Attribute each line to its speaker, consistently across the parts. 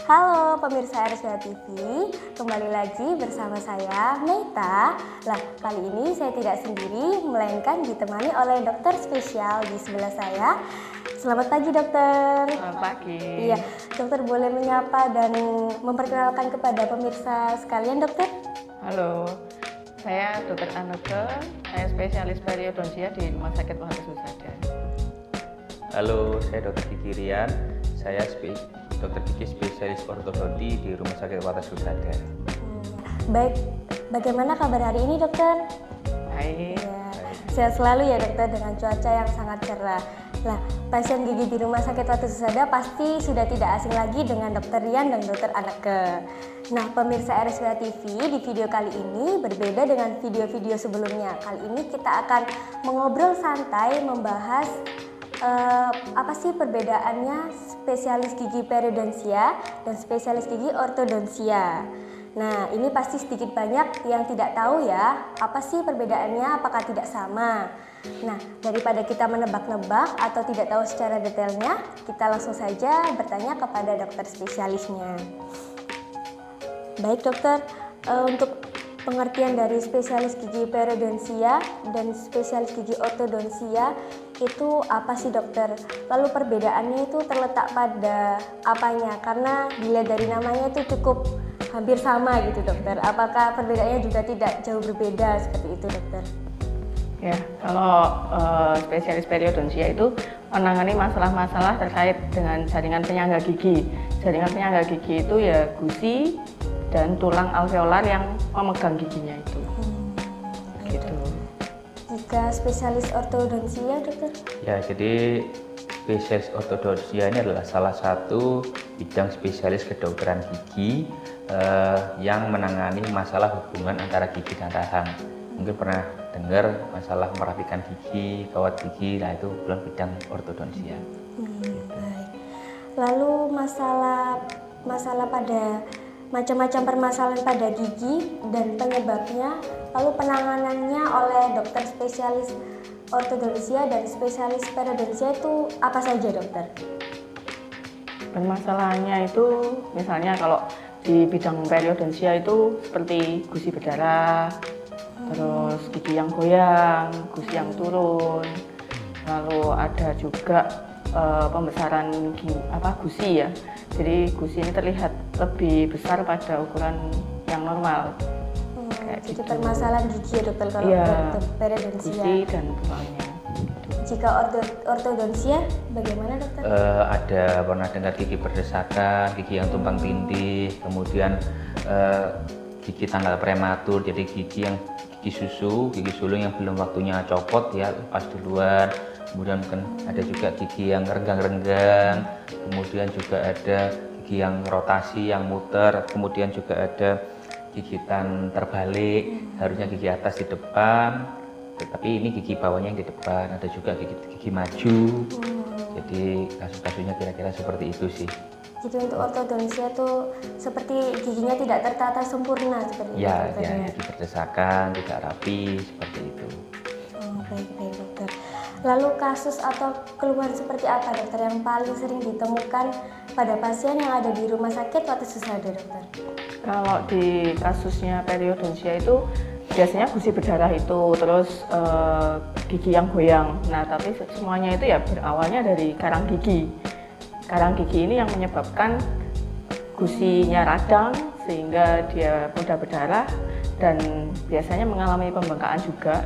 Speaker 1: Halo pemirsa RSWA TV, kembali lagi bersama saya Meita. Lah, kali ini saya tidak sendiri, melainkan ditemani oleh dokter spesial di sebelah saya. Selamat pagi dokter.
Speaker 2: Selamat pagi.
Speaker 1: Iya, dokter boleh menyapa dan memperkenalkan kepada pemirsa sekalian dokter?
Speaker 2: Halo, saya Dr. Anneke, saya spesialis periodontia di Rumah Sakit Wates Husada.
Speaker 3: Halo, saya Dr. Kiki Rian, saya Dr. Kiki spesialis ortodonti di Rumah Sakit Wates Husada.
Speaker 1: Baik, bagaimana kabar hari ini dokter?
Speaker 2: Baik.
Speaker 1: Ya, sehat selalu ya dokter dengan cuaca yang sangat cerah. Lah, pasien gigi di Rumah Sakit Wates Husada pasti sudah tidak asing lagi dengan Dr. Rian dan Dr. Anneke. Nah, pemirsa RSWA TV, di video kali ini berbeda dengan video-video sebelumnya. Kali ini kita akan mengobrol santai membahas apa sih perbedaannya spesialis gigi periodontia dan spesialis gigi ortodontia. Nah, ini pasti sedikit banyak yang tidak tahu ya, apa sih perbedaannya, apakah tidak sama. Nah, daripada kita menebak-nebak atau tidak tahu secara detailnya, kita langsung saja bertanya kepada dokter spesialisnya. Baik dokter, untuk pengertian dari spesialis gigi periodontia dan spesialis gigi ortodontia itu apa sih dokter? Lalu perbedaannya itu terletak pada apanya? Karena dilihat dari namanya itu cukup hampir sama gitu dokter. Apakah perbedaannya juga tidak jauh berbeda seperti itu dokter?
Speaker 2: Ya, kalau spesialis periodontia itu menangani masalah-masalah terkait dengan jaringan penyangga gigi. Jaringan penyangga gigi itu ya gusi dan tulang alveolar yang memegang giginya itu. Gitu.
Speaker 1: Jika spesialis ortodontia dokter?
Speaker 3: Ya, jadi spesialis ortodontia ini adalah salah satu bidang spesialis kedokteran gigi yang menangani masalah hubungan antara gigi dan rahang. Mungkin pernah dengar masalah merapikan gigi, kawat gigi, nah itu bukan bidang ortodontia.
Speaker 1: Baik. Lalu masalah pada macam-macam permasalahan pada gigi dan penyebabnya, lalu penanganannya oleh dokter spesialis ortodontia dan spesialis periodontia itu apa saja dokter?
Speaker 2: Permasalahannya itu misalnya kalau di bidang periodontia itu seperti gusi berdarah, terus gigi yang goyang, gusi yang turun, lalu ada juga pembesaran gusi ya. Jadi gusi ini terlihat lebih besar pada ukuran yang normal.
Speaker 1: Jadi
Speaker 2: gitu.
Speaker 1: permasalahan gigi ya dokter kalau dokter periodontia.
Speaker 2: Gusi dan tulangnya.
Speaker 1: Jika ortodontia bagaimana dokter?
Speaker 3: Ada pernah dengar gigi berdesakan, gigi yang tumpang tindih, kemudian gigi tanggal prematur, jadi gigi sulung yang belum waktunya copot ya, lepas duluan. Kemudian mungkin ada juga gigi yang renggang-renggang, kemudian juga ada gigi yang rotasi, yang muter, kemudian juga ada gigitan terbalik, harusnya gigi atas di depan, tetapi ini gigi bawahnya yang di depan, ada juga gigi maju. Jadi kasus-kasusnya kira-kira seperti itu sih.
Speaker 1: Jadi untuk ortodontia itu seperti giginya tidak tertata sempurna seperti itu
Speaker 3: Ya,
Speaker 1: dokter,
Speaker 3: gigi berdesakan, tidak rapi, seperti itu.
Speaker 1: Baik dokter. Lalu kasus atau keluhan seperti apa dokter yang paling sering ditemukan pada pasien yang ada di Rumah Sakit Wates Husada dokter?
Speaker 2: Kalau di kasusnya periodontia itu biasanya gusi berdarah itu, terus gigi yang goyang. Nah, tapi semuanya itu ya berawalnya dari karang gigi. Karang gigi ini yang menyebabkan gusinya radang sehingga dia mudah berdarah dan biasanya mengalami pembengkakan juga.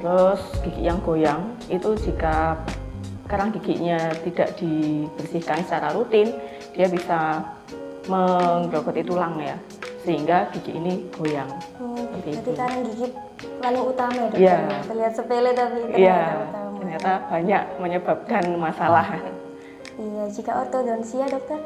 Speaker 2: Terus gigi yang goyang itu jika karang giginya tidak dibersihkan secara rutin, dia bisa menggerogoti tulang ya, sehingga gigi ini goyang.
Speaker 1: Jadi karang gigi paling utama ya dokter?
Speaker 2: Ya.
Speaker 1: Terlihat sepele tapi
Speaker 2: Iya,
Speaker 1: utama.
Speaker 2: ternyata banyak menyebabkan masalah.
Speaker 1: Iya, jika ortodontia dokter?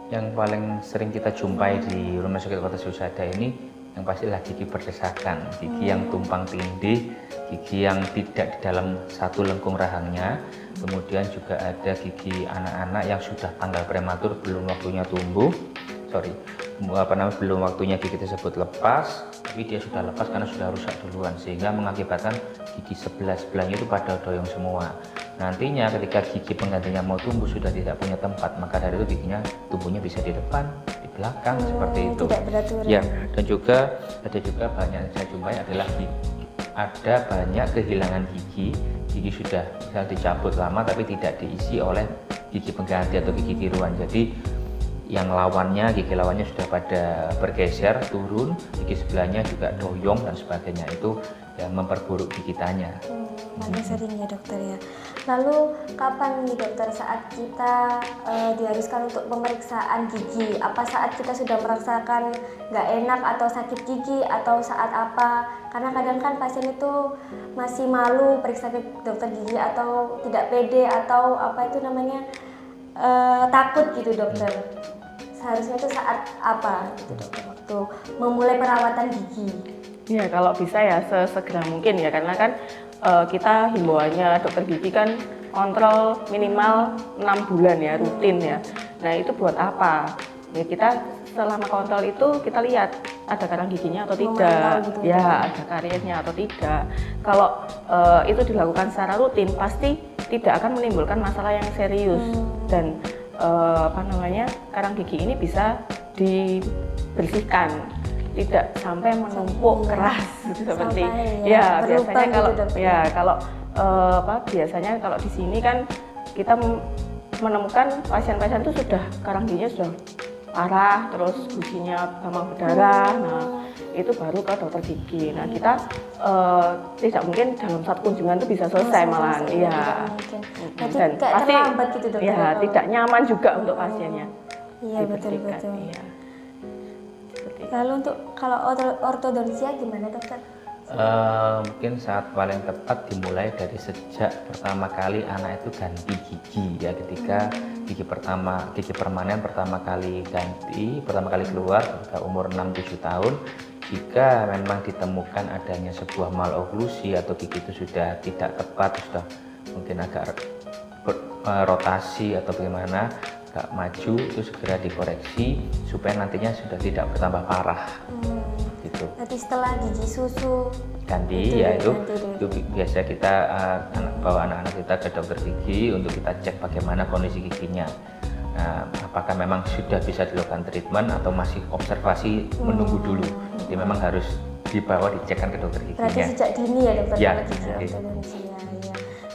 Speaker 3: Yang paling sering kita jumpai di Rumah Sakit Wates Husada ini yang pastilah gigi berdesakan, gigi yang tumpang tindih, gigi yang tidak di dalam satu lengkung rahangnya, kemudian juga ada gigi anak-anak yang sudah tanggal prematur, belum waktunya tumbuh, belum waktunya gigi tersebut lepas, tapi dia sudah lepas karena sudah rusak duluan, sehingga mengakibatkan gigi sebelahnya itu pada doyong semua. nantinya ketika gigi penggantinya mau tumbuh sudah tidak punya tempat, maka dari itu giginya tumbuhnya bisa di depan, di belakang, seperti itu.
Speaker 1: Tidak beraturan.
Speaker 3: Ya, dan juga ada juga banyak yang saya jumpai adalah ada banyak kehilangan gigi sudah misal dicabut lama tapi tidak diisi oleh gigi pengganti atau gigi tiruan. Jadi yang lawannya, gigi lawannya sudah pada bergeser, turun, gigi sebelahnya juga doyong dan sebagainya, itu yang memperburuk gigitannya.
Speaker 1: Paling sering ya dokter ya. Lalu kapan nih dokter saat kita diharuskan untuk pemeriksaan gigi? Apa saat kita sudah merasakan nggak enak atau sakit gigi atau saat apa? Karena kadang kan pasien itu masih malu periksa ke dokter gigi atau tidak pede atau apa itu namanya takut gitu dokter. Seharusnya itu saat apa gitu dokter waktu memulai perawatan gigi?
Speaker 2: Ya, kalau bisa ya sesegera mungkin ya, karena kan kita himbauannya dokter gigi kan kontrol minimal 6 bulan ya, rutin ya. Nah, itu buat apa? Ya, kita selama kontrol itu kita lihat ada karang giginya atau tidak,
Speaker 1: gitu
Speaker 2: ya ada kariesnya atau tidak. Kalau itu dilakukan secara rutin pasti tidak akan menimbulkan masalah yang serius dan karang gigi ini bisa dibersihkan, tidak sampai menumpuk keras seperti ya biasanya kalau
Speaker 1: gitu,
Speaker 2: biasanya kalau di sini kan kita menemukan pasien-pasien itu sudah karang giginya sudah parah, terus giginya gampang berdarah. Nah, itu baru ke dokter gigi. Nah, kita tidak mungkin dalam satu kunjungan itu bisa selesai malahan. Iya.
Speaker 1: Dan pasti gitu, dokter,
Speaker 2: ya tidak nyaman juga untuk pasiennya.
Speaker 1: Iya, betul.
Speaker 2: Iya.
Speaker 1: Lalu untuk kalau ortodonsia gimana dokter?
Speaker 3: Mungkin saat paling tepat dimulai dari sejak pertama kali anak itu ganti gigi ya, ketika gigi permanen pertama kali keluar ketika umur 6-7 tahun. Jika memang ditemukan adanya sebuah maloklusi atau gigi itu sudah tidak tepat, sudah mungkin agak rotasi atau bagaimana, agak maju, itu segera dikoreksi supaya nantinya sudah tidak bertambah parah. Gitu.
Speaker 1: Nanti setelah gigi susu
Speaker 3: ganti ya itu biasa kita bawa anak-anak kita ke dokter gigi untuk kita cek bagaimana kondisi giginya. Nah, apakah memang sudah bisa dilakukan treatment atau masih observasi menunggu dulu. Jadi memang harus dibawa dicekkan ke dokter giginya.
Speaker 1: Berarti sejak dini ya dokter
Speaker 3: ya,
Speaker 1: gigi ortodonsia ya.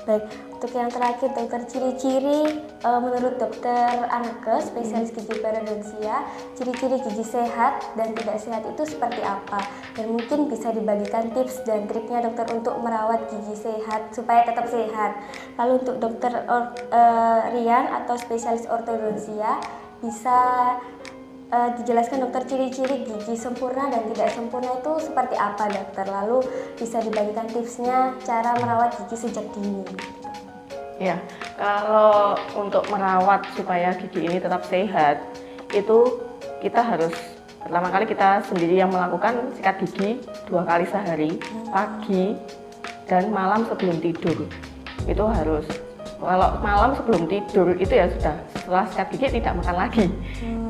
Speaker 1: Baik, untuk yang terakhir dokter, ciri-ciri menurut dokter Anneke, spesialis gigi periodontia, ciri-ciri gigi sehat dan tidak sehat itu seperti apa? Dan mungkin bisa dibagikan tips dan triknya dokter untuk merawat gigi sehat supaya tetap sehat. Lalu untuk dokter Rian atau spesialis ortodonsia, bisa dijelaskan dokter ciri-ciri gigi sempurna dan tidak sempurna itu seperti apa dokter? Lalu bisa dibagikan tipsnya cara merawat gigi sejak dini.
Speaker 2: Ya, kalau untuk merawat supaya gigi ini tetap sehat, itu kita harus pertama kali kita sendiri yang melakukan sikat gigi 2 kali sehari, pagi dan malam sebelum tidur. Itu harus. Kalau malam sebelum tidur itu ya sudah, setelah sikat gigi tidak makan lagi.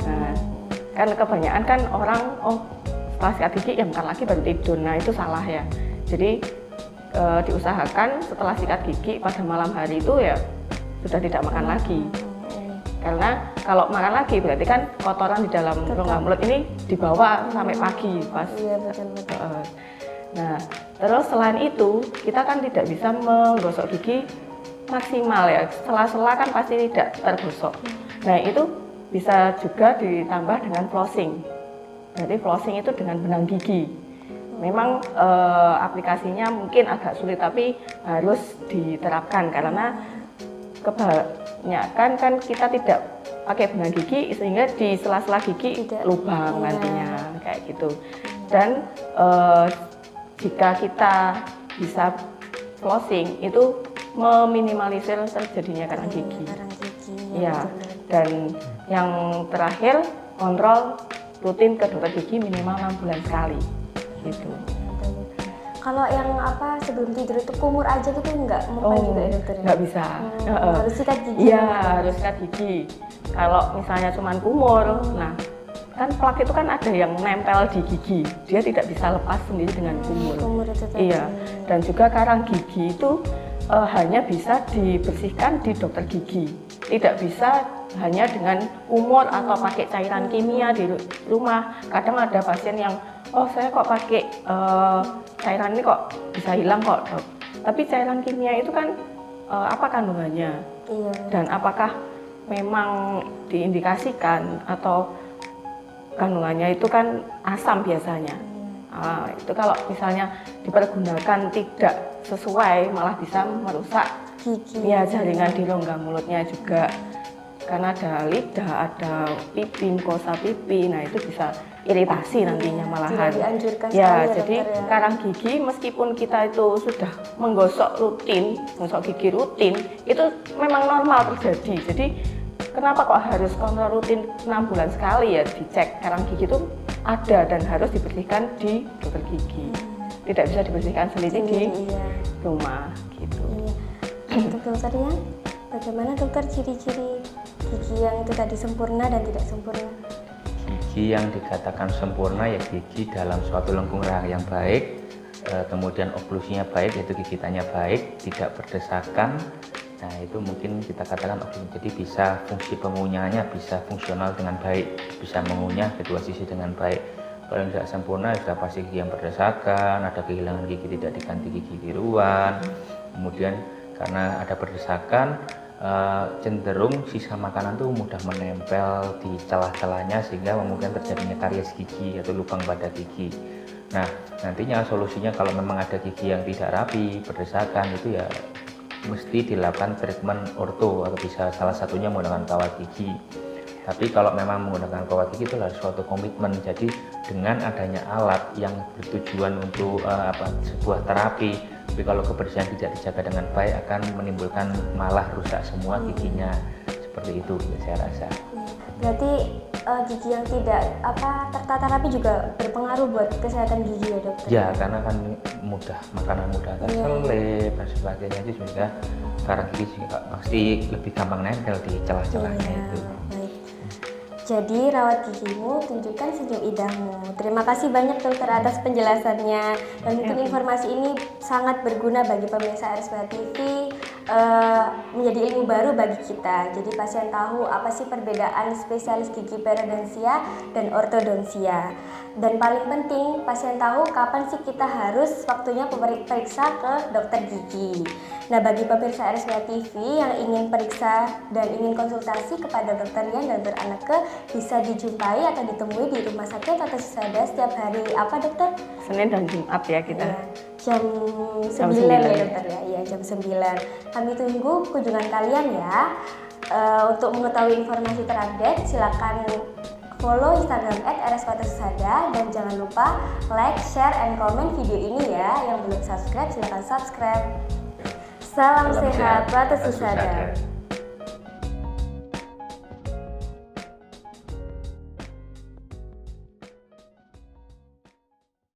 Speaker 2: Nah, kan kebanyakan kan orang setelah sikat gigi ya makan lagi baru tidur. Nah, itu salah ya. Jadi diusahakan setelah sikat gigi pada malam hari itu ya sudah tidak makan lagi. Karena kalau makan lagi berarti kan kotoran di dalam rongga mulut ini dibawa sampai pagi pas.
Speaker 1: Iya, betul.
Speaker 2: Nah, terus selain itu kita kan tidak bisa menggosok gigi maksimal ya. Sela-sela kan pasti tidak tergosok. Nah, itu bisa juga ditambah dengan flossing. Berarti flossing itu dengan benang gigi. Memang aplikasinya mungkin agak sulit tapi harus diterapkan karena kebanyakan kan kita tidak pakai benang gigi sehingga di sela-sela gigi lubang nantinya kayak gitu. Dan jika kita bisa flossing itu meminimalisir terjadinya karang gigi. Ya, dan yang terakhir kontrol rutin ke dokter gigi minimal 6 bulan sekali. Gitu.
Speaker 1: Kalau yang sebelum tidur itu kumur aja gitu nggak mempan juga ya dokter?
Speaker 2: Nggak bisa.
Speaker 1: Harus sikat gigi.
Speaker 2: Iya, harus sikat gigi. Kalau misalnya cuma kumur, nah kan plak itu kan ada yang nempel di gigi, dia tidak bisa lepas sendiri dengan kumur.
Speaker 1: Kumur itu tadi.
Speaker 2: Iya, dan juga karang gigi itu hanya bisa dibersihkan di dokter gigi. Tidak bisa hanya dengan kumur atau pakai cairan kimia di rumah. Kadang ada pasien yang, oh saya kok pakai cairan ini kok bisa hilang kok dok. Tapi cairan kimia itu kan apa kandungannya?
Speaker 1: Iya.
Speaker 2: Dan apakah memang diindikasikan atau kandungannya itu kan asam biasanya. Itu kalau misalnya dipergunakan tidak sesuai malah bisa merusak
Speaker 1: Gigi.
Speaker 2: ya jaringan di rongga mulutnya juga. Karena ada lidah, ada pipi, mukosa pipi, nah itu bisa iritasi nantinya malahan.
Speaker 1: Tidak dianjurkan
Speaker 2: Ya,
Speaker 1: sekali ya,
Speaker 2: jadi
Speaker 1: dokter, ya.
Speaker 2: karang gigi meskipun kita itu sudah menggosok rutin, menggosok gigi rutin, itu memang normal terjadi. Jadi kenapa kok harus kontrol rutin 6 bulan sekali ya dicek karang gigi itu ada dan harus dibersihkan di dokter gigi. Tidak bisa dibersihkan sendiri di
Speaker 1: Iya.
Speaker 2: rumah gitu.
Speaker 1: Iya. Untuk dokter Rian, bagaimana dokter ciri-ciri gigi yang itu tadi sempurna dan tidak sempurna?
Speaker 3: Gigi yang dikatakan sempurna ya gigi dalam suatu lengkung rahang yang baik, kemudian oklusinya baik, yaitu gigitannya baik, tidak berdesakan. Nah itu mungkin kita katakan jadi bisa fungsi pengunyahnya bisa fungsional dengan baik, bisa mengunyah kedua sisi dengan baik. Kalau yang tidak sempurna sudah pasti gigi yang berdesakan, ada kehilangan gigi tidak diganti gigi biruan, kemudian karena ada berdesakan cenderung sisa makanan tuh mudah menempel di celah-celahnya sehingga memungkinkan terjadinya karies gigi atau lubang pada gigi. Nah nantinya solusinya kalau memang ada gigi yang tidak rapi, berdesakan itu ya mesti dilakukan treatment orto atau bisa salah satunya menggunakan kawat gigi. Tapi kalau memang menggunakan kawat gigi itu harus suatu komitmen. Jadi dengan adanya alat yang bertujuan untuk sebuah terapi, tapi kalau kebersihan tidak dijaga dengan baik akan menimbulkan malah rusak semua giginya. Seperti itu ya, saya rasa.
Speaker 1: Berarti gigi yang tidak tertata rapi juga berpengaruh buat kesehatan gigi ya dokter?
Speaker 3: Ya, karena kan mudah makanan mudah terselip dan sebagainya itu juga karang gigi juga pasti lebih gampang nempel di celah-celahnya itu.
Speaker 1: Baik. Jadi rawat gigimu, tunjukkan senyum indahmu. Terima kasih banyak dokter atas penjelasannya. Dan mungkin informasi ini sangat berguna bagi pemirsa RSWA TV, menjadi ilmu baru bagi kita. Jadi pasien tahu apa sih perbedaan spesialis gigi periodontia dan ortodontia. Dan paling penting, pasien tahu kapan sih kita harus waktunya periksa ke dokter gigi. Nah, bagi pemirsa RSWA TV yang ingin periksa dan ingin konsultasi kepada dokter Rian dan dokter Anneke, bisa dijumpai atau ditemui di Rumah Sakit Tata Susada setiap hari apa dokter?
Speaker 2: Senin dan Jumat ya kita.
Speaker 1: Ya, jam 9 ya dokter ya, iya jam 9. Kami tunggu kunjungan kalian ya. Untuk mengetahui informasi terupdate, silakan follow Instagram @RSWA dan jangan lupa like, share, and comment video ini ya. Yang belum subscribe silakan subscribe. Salam sehat, Tata Susada.